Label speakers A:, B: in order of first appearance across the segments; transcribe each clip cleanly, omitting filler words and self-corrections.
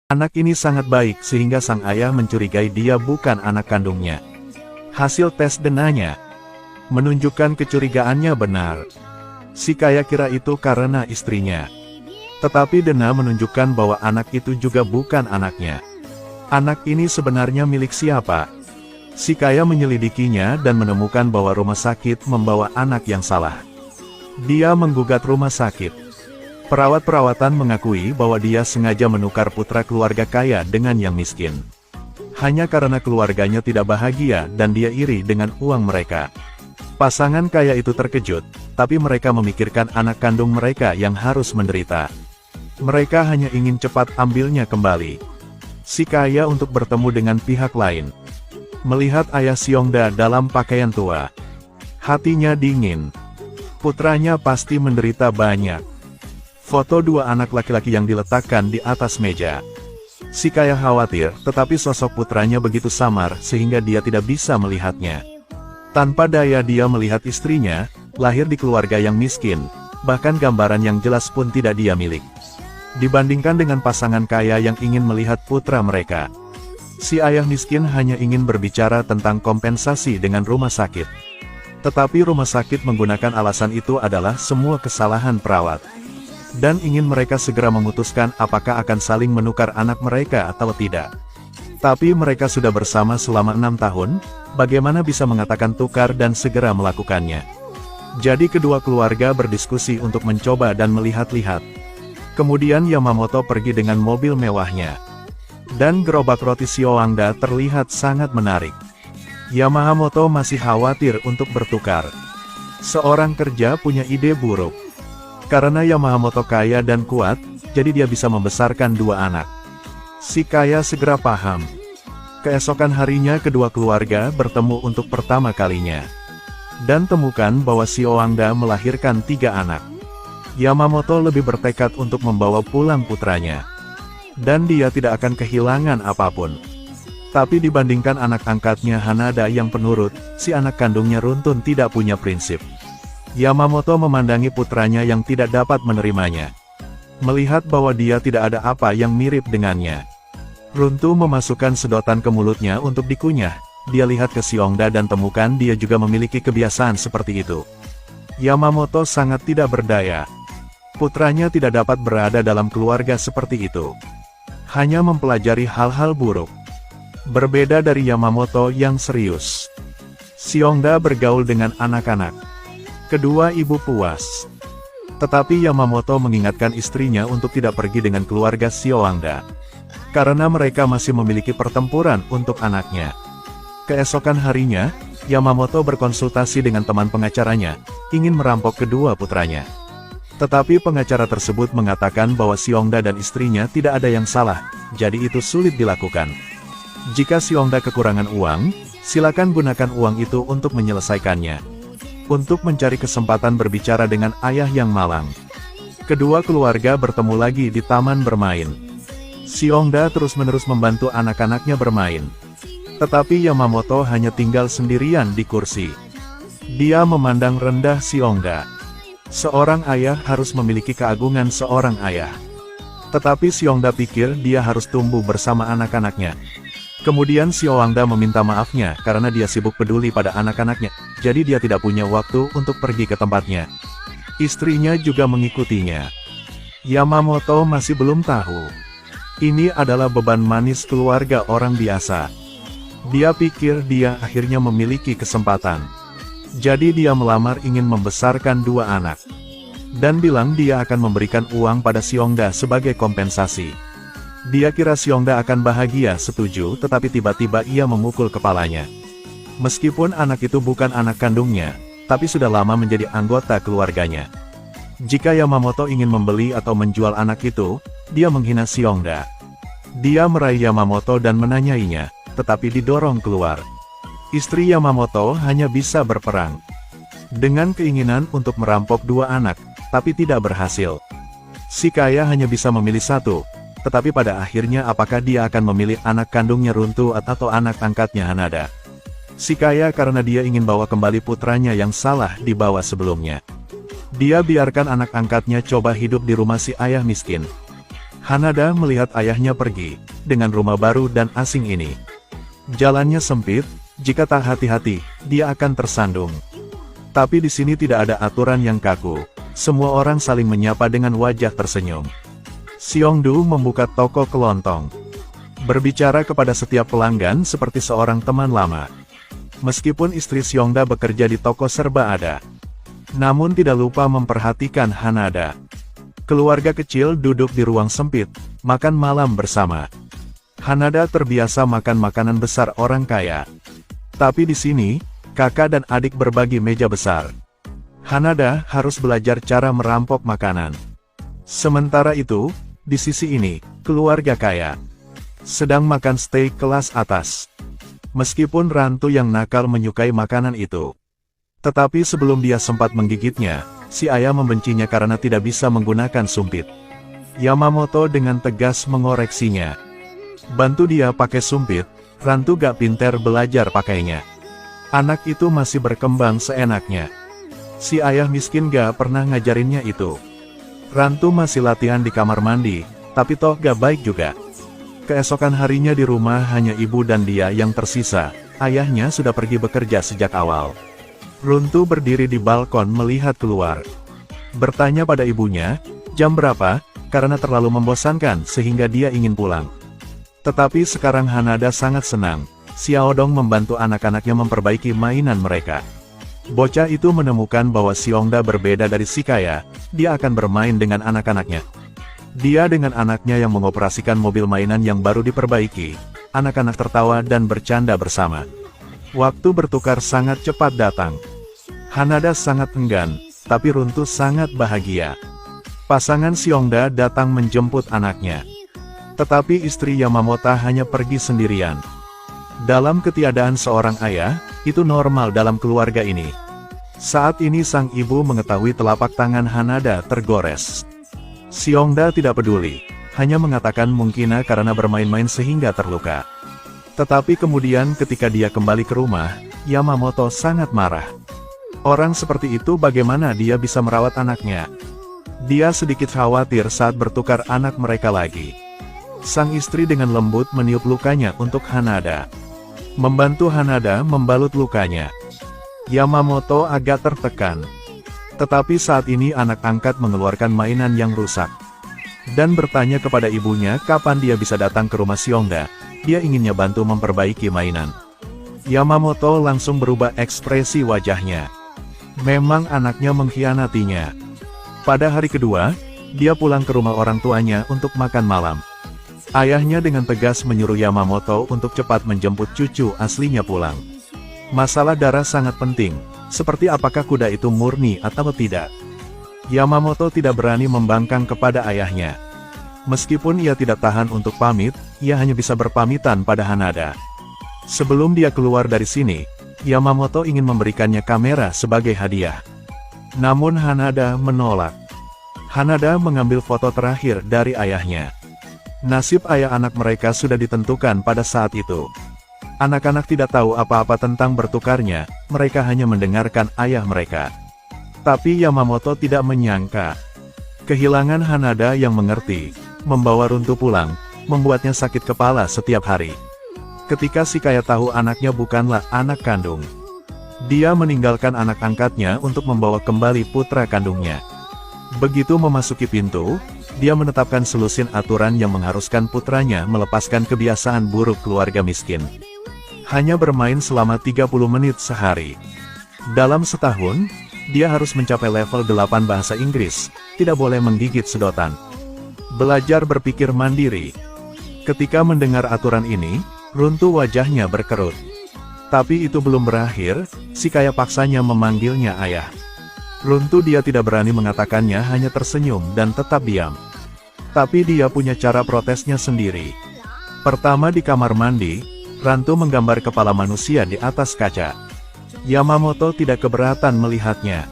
A: Anak ini sangat baik sehingga sang ayah mencurigai dia bukan anak kandungnya. Hasil tes DNA menunjukkan kecurigaannya benar. Si kaya kira itu karena istrinya. Tetapi DNA menunjukkan bahwa anak itu juga bukan anaknya. Anak ini sebenarnya milik siapa? Si kaya menyelidikinya dan menemukan bahwa rumah sakit membawa anak yang salah. Dia menggugat rumah sakit. Perawat-perawatan mengakui bahwa dia sengaja menukar putra keluarga kaya dengan yang miskin. Hanya karena keluarganya tidak bahagia dan dia iri dengan uang mereka. Pasangan kaya itu terkejut, tapi mereka memikirkan anak kandung mereka yang harus menderita. Mereka hanya ingin cepat ambilnya kembali. Si kaya untuk bertemu dengan pihak lain. Melihat ayah Xiongda dalam pakaian tua. Hatinya dingin. Putranya pasti menderita banyak. Foto dua anak laki-laki yang diletakkan di atas meja. Si kaya khawatir, tetapi sosok putranya begitu samar sehingga dia tidak bisa melihatnya. Tanpa daya dia melihat istrinya, lahir di keluarga yang miskin, bahkan gambaran yang jelas pun tidak dia milik. Dibandingkan dengan pasangan kaya yang ingin melihat putra mereka. Si ayah miskin hanya ingin berbicara tentang kompensasi dengan rumah sakit. Tetapi rumah sakit menggunakan alasan itu adalah semua kesalahan perawat. Dan ingin mereka segera memutuskan apakah akan saling menukar anak mereka atau tidak. Tapi mereka sudah bersama selama 6 tahun, bagaimana bisa mengatakan tukar dan segera melakukannya. Jadi kedua keluarga berdiskusi untuk mencoba dan melihat-lihat. Kemudian Yamamoto pergi dengan mobil mewahnya. Dan gerobak roti Xiongda terlihat sangat menarik. Yamamoto masih khawatir untuk bertukar. Seorang kerja punya ide buruk. Karena Yamamoto kaya dan kuat, jadi dia bisa membesarkan dua anak. Si kaya segera paham. Keesokan harinya kedua keluarga bertemu untuk pertama kalinya. Dan temukan bahwa Xiongda melahirkan 3 anak. Yamamoto lebih bertekad untuk membawa pulang putranya. Dan dia tidak akan kehilangan apapun. Tapi dibandingkan anak angkatnya Hanada yang penurut, si anak kandungnya Runtun tidak punya prinsip. Yamamoto memandangi putranya yang tidak dapat menerimanya. Melihat bahwa dia tidak ada apa yang mirip dengannya. Runtun memasukkan sedotan ke mulutnya untuk dikunyah. Dia lihat ke Xiongda dan temukan dia juga memiliki kebiasaan seperti itu. Yamamoto sangat tidak berdaya. Putranya tidak dapat berada dalam keluarga seperti itu. Hanya mempelajari hal-hal buruk. Berbeda dari Yamamoto yang serius. Xiongda bergaul dengan anak-anak. Kedua ibu puas. Tetapi Yamamoto mengingatkan istrinya untuk tidak pergi dengan keluarga Xiongda. Karena mereka masih memiliki pertempuran untuk anaknya. Keesokan harinya, Yamamoto berkonsultasi dengan teman pengacaranya, ingin merampok kedua putranya. Tetapi pengacara tersebut mengatakan bahwa Xiongda dan istrinya tidak ada yang salah, jadi itu sulit dilakukan. Jika Xiongda kekurangan uang, silakan gunakan uang itu untuk menyelesaikannya. Untuk mencari kesempatan berbicara dengan ayah yang malang. Kedua keluarga bertemu lagi di taman bermain. Xiongda terus-menerus membantu anak-anaknya bermain. Tetapi Yamamoto hanya tinggal sendirian di kursi. Dia memandang rendah Xiongda. Seorang ayah harus memiliki keagungan seorang ayah. Tetapi Xiongda pikir dia harus tumbuh bersama anak-anaknya. Kemudian Xiongda meminta maafnya karena dia sibuk peduli pada anak-anaknya, jadi dia tidak punya waktu untuk pergi ke tempatnya. Istrinya juga mengikutinya. Yamamoto masih belum tahu. Ini adalah beban manis keluarga orang biasa. Dia pikir dia akhirnya memiliki kesempatan. Jadi dia melamar ingin membesarkan 2 anak. Dan bilang dia akan memberikan uang pada Xiongda sebagai kompensasi. Dia kira Xiongda akan bahagia setuju, tetapi tiba-tiba ia memukul kepalanya. Meskipun anak itu bukan anak kandungnya, tapi sudah lama menjadi anggota keluarganya. Jika Yamamoto ingin membeli atau menjual anak itu, dia menghina Xiongda. Dia meraih Yamamoto dan menanyainya, tetapi didorong keluar. Istri Yamamoto hanya bisa berperang. Dengan keinginan untuk merampok 2 anak, tapi tidak berhasil. Si kaya hanya bisa memilih 1, tetapi pada akhirnya apakah dia akan memilih anak kandungnya Runtun atau anak angkatnya Hanada? Si kaya karena dia ingin bawa kembali putranya yang salah dibawa sebelumnya. Dia biarkan anak angkatnya coba hidup di rumah si ayah miskin. Hanada melihat ayahnya pergi, dengan rumah baru dan asing ini. Jalannya sempit, jika tak hati-hati, dia akan tersandung. Tapi di sini tidak ada aturan yang kaku, semua orang saling menyapa dengan wajah tersenyum. Seongdu membuka toko kelontong. Berbicara kepada setiap pelanggan seperti seorang teman lama. Meskipun istri Seongda bekerja di toko serba ada, namun tidak lupa memperhatikan Hanada. Keluarga kecil duduk di ruang sempit, makan malam bersama. Hanada terbiasa makan makanan besar orang kaya. Tapi di sini, kakak dan adik berbagi meja besar. Hanada harus belajar cara merampok makanan. Sementara itu, di sisi ini, keluarga kaya sedang makan steak kelas atas. Meskipun Rantu yang nakal menyukai makanan itu, tetapi sebelum dia sempat menggigitnya, si ayah membencinya karena tidak bisa menggunakan sumpit. Yamamoto dengan tegas mengoreksinya. Bantu dia pakai sumpit, Rantu gak pinter belajar pakainya. Anak itu masih berkembang seenaknya. Si ayah miskin gak pernah ngajarinnya itu. Rantu masih latihan di kamar mandi, tapi toh gak baik juga. Keesokan harinya di rumah hanya ibu dan dia yang tersisa, ayahnya sudah pergi bekerja sejak awal. Runtu berdiri di balkon melihat keluar. Bertanya pada ibunya, jam berapa, karena terlalu membosankan sehingga dia ingin pulang. Tetapi sekarang Hanada sangat senang, Xiaodong membantu anak-anaknya memperbaiki mainan mereka. Bocah itu menemukan bahwa Seongda berbeda dari si kaya, dia akan bermain dengan anak-anaknya. Dia dengan anaknya yang mengoperasikan mobil mainan yang baru diperbaiki, anak-anak tertawa dan bercanda bersama. Waktu bertukar sangat cepat datang. Hanada sangat enggan, tapi Runtu sangat bahagia. Pasangan Seongda datang menjemput anaknya. Tetapi istri Yamamoto hanya pergi sendirian. Dalam ketiadaan seorang ayah, itu normal dalam keluarga ini. Saat ini sang ibu mengetahui telapak tangan Hanada tergores. Seongda tidak peduli, hanya mengatakan mungkin karena bermain-main sehingga terluka. Tetapi kemudian ketika dia kembali ke rumah, Yamamoto sangat marah. Orang seperti itu bagaimana dia bisa merawat anaknya? Dia sedikit khawatir saat bertukar anak mereka lagi. Sang istri dengan lembut meniup lukanya untuk Hanada. Membantu Hanada membalut lukanya. Yamamoto agak tertekan. Tetapi saat ini anak angkat mengeluarkan mainan yang rusak. Dan bertanya kepada ibunya kapan dia bisa datang ke rumah Seongda. Dia inginnya bantu memperbaiki mainan. Yamamoto langsung berubah ekspresi wajahnya. Memang anaknya mengkhianatinya. Pada hari kedua, dia pulang ke rumah orang tuanya untuk makan malam. Ayahnya dengan tegas menyuruh Yamamoto untuk cepat menjemput cucu aslinya pulang. Masalah darah sangat penting, seperti apakah kuda itu murni atau tidak. Yamamoto tidak berani membangkang kepada ayahnya. Meskipun ia tidak tahan untuk pamit, ia hanya bisa berpamitan pada Hanada. Sebelum dia keluar dari sini, Yamamoto ingin memberikannya kamera sebagai hadiah. Namun Hanada menolak. Hanada mengambil foto terakhir dari ayahnya. Nasib ayah anak mereka sudah ditentukan pada saat itu. Anak-anak tidak tahu apa-apa tentang bertukarnya, mereka hanya mendengarkan ayah mereka. Tapi Yamamoto tidak menyangka. Kehilangan Hanada yang mengerti, membawa Runtu pulang, membuatnya sakit kepala setiap hari. Ketika si kaya tahu anaknya bukanlah anak kandung, dia meninggalkan anak angkatnya untuk membawa kembali putra kandungnya. Begitu memasuki pintu, dia menetapkan selusin aturan yang mengharuskan putranya melepaskan kebiasaan buruk keluarga miskin. Hanya bermain selama 30 menit sehari. Dalam setahun, dia harus mencapai level 8 bahasa Inggris, tidak boleh menggigit sedotan. Belajar berpikir mandiri. Ketika mendengar aturan ini, Runtu wajahnya berkerut. Tapi itu belum berakhir, si kaya paksanya memanggilnya ayah. Runtu dia tidak berani mengatakannya, hanya tersenyum dan tetap diam. Tapi dia punya cara protesnya sendiri. Pertama di kamar mandi, Rantu menggambar kepala manusia di atas kaca. Yamamoto tidak keberatan melihatnya.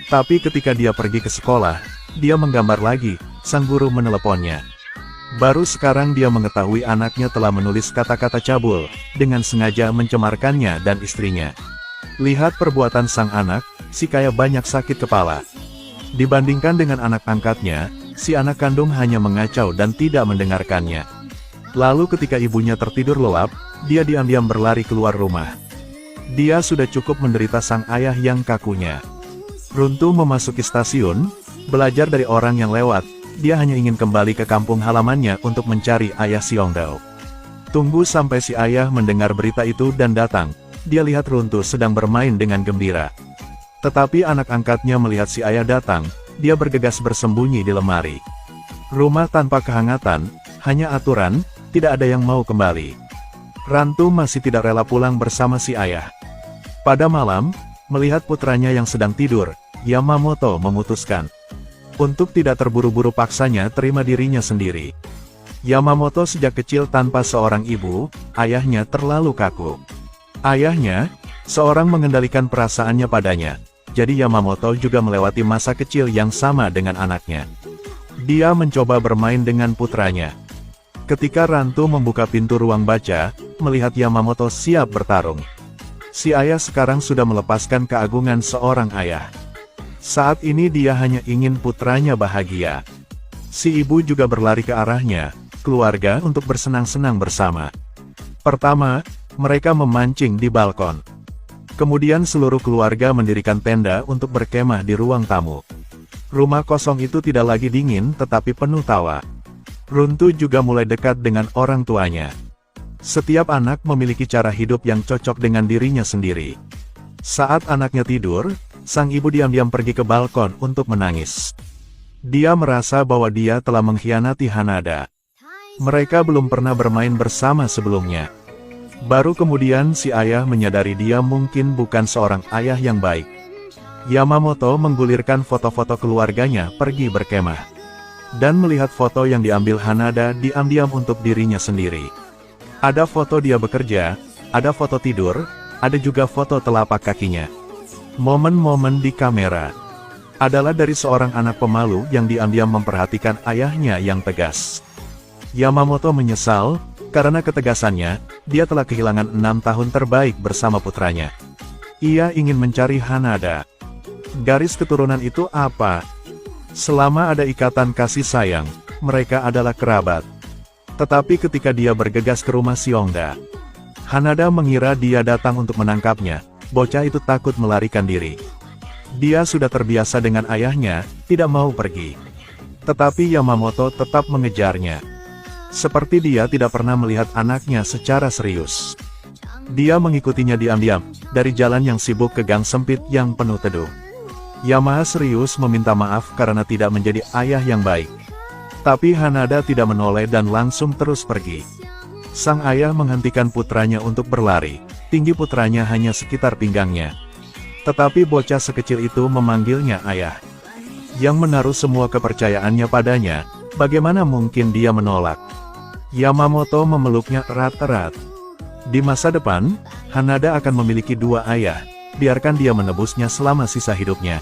A: Tapi ketika dia pergi ke sekolah, dia menggambar lagi, sang guru meneleponnya. Baru sekarang dia mengetahui anaknya telah menulis kata-kata cabul, dengan sengaja mencemarkannya dan istrinya. Lihat perbuatan sang anak, si kaya banyak sakit kepala. Dibandingkan dengan anak angkatnya, si anak kandung hanya mengacau dan tidak mendengarkannya. Lalu ketika ibunya tertidur lelap, dia diam-diam berlari keluar rumah. Dia sudah cukup menderita sang ayah yang kakunya. Runtuh memasuki stasiun, belajar dari orang yang lewat, dia hanya ingin kembali ke kampung halamannya untuk mencari ayah Xiongdao. Tunggu sampai si ayah mendengar berita itu dan datang, dia lihat Runtuh sedang bermain dengan gembira. Tetapi anak angkatnya melihat si ayah datang, dia bergegas bersembunyi di lemari. Rumah tanpa kehangatan, hanya aturan, tidak ada yang mau kembali. Rantu masih tidak rela pulang bersama si ayah. Pada malam, melihat putranya yang sedang tidur, Yamamoto memutuskan untuk tidak terburu-buru paksanya terima dirinya sendiri. Yamamoto sejak kecil tanpa seorang ibu, ayahnya terlalu kaku. Ayahnya, seorang mengendalikan perasaannya padanya, jadi Yamamoto juga melewati masa kecil yang sama dengan anaknya. Dia mencoba bermain dengan putranya. Ketika Rantu membuka pintu ruang baca, melihat Yamamoto siap bertarung. Si ayah sekarang sudah melepaskan keagungan seorang ayah. Saat ini dia hanya ingin putranya bahagia. Si ibu juga berlari ke arahnya, keluarga untuk bersenang-senang bersama. Pertama, mereka memancing di balkon. Kemudian seluruh keluarga mendirikan tenda untuk berkemah di ruang tamu. Rumah kosong itu tidak lagi dingin tetapi penuh tawa. Runtuh juga mulai dekat dengan orang tuanya. Setiap anak memiliki cara hidup yang cocok dengan dirinya sendiri. Saat anaknya tidur, sang ibu diam-diam pergi ke balkon untuk menangis. Dia merasa bahwa dia telah mengkhianati Hanada. Mereka belum pernah bermain bersama sebelumnya. Baru kemudian si ayah menyadari dia mungkin bukan seorang ayah yang baik. Yamamoto menggulirkan foto-foto keluarganya pergi berkemah. Dan melihat foto yang diambil Hanada diam-diam untuk dirinya sendiri. Ada foto dia bekerja, ada foto tidur, ada juga foto telapak kakinya. Momen-momen di kamera adalah dari seorang anak pemalu yang diam-diam memperhatikan ayahnya yang tegas. Yamamoto menyesal, karena ketegasannya, dia telah kehilangan 6 tahun terbaik bersama putranya. Ia ingin mencari Hanada. Garis keturunan itu apa? Selama ada ikatan kasih sayang, mereka adalah kerabat. Tetapi ketika dia bergegas ke rumah Xiongda, Hanada mengira dia datang untuk menangkapnya. Bocah itu takut melarikan diri. Dia sudah terbiasa dengan ayahnya, tidak mau pergi. Tetapi Yamamoto tetap mengejarnya. Seperti dia tidak pernah melihat anaknya secara serius. Dia mengikutinya diam-diam, dari jalan yang sibuk ke gang sempit yang penuh teduh. Yamaha serius meminta maaf karena tidak menjadi ayah yang baik. Tapi Hanada tidak menoleh dan langsung terus pergi. Sang ayah menghentikan putranya untuk berlari. Tinggi putranya hanya sekitar pinggangnya. Tetapi bocah sekecil itu memanggilnya ayah. Yang menaruh semua kepercayaannya padanya, bagaimana mungkin dia menolak? Yamamoto memeluknya erat-erat. Di masa depan, Hanada akan memiliki 2 ayah, biarkan dia menebusnya selama sisa hidupnya.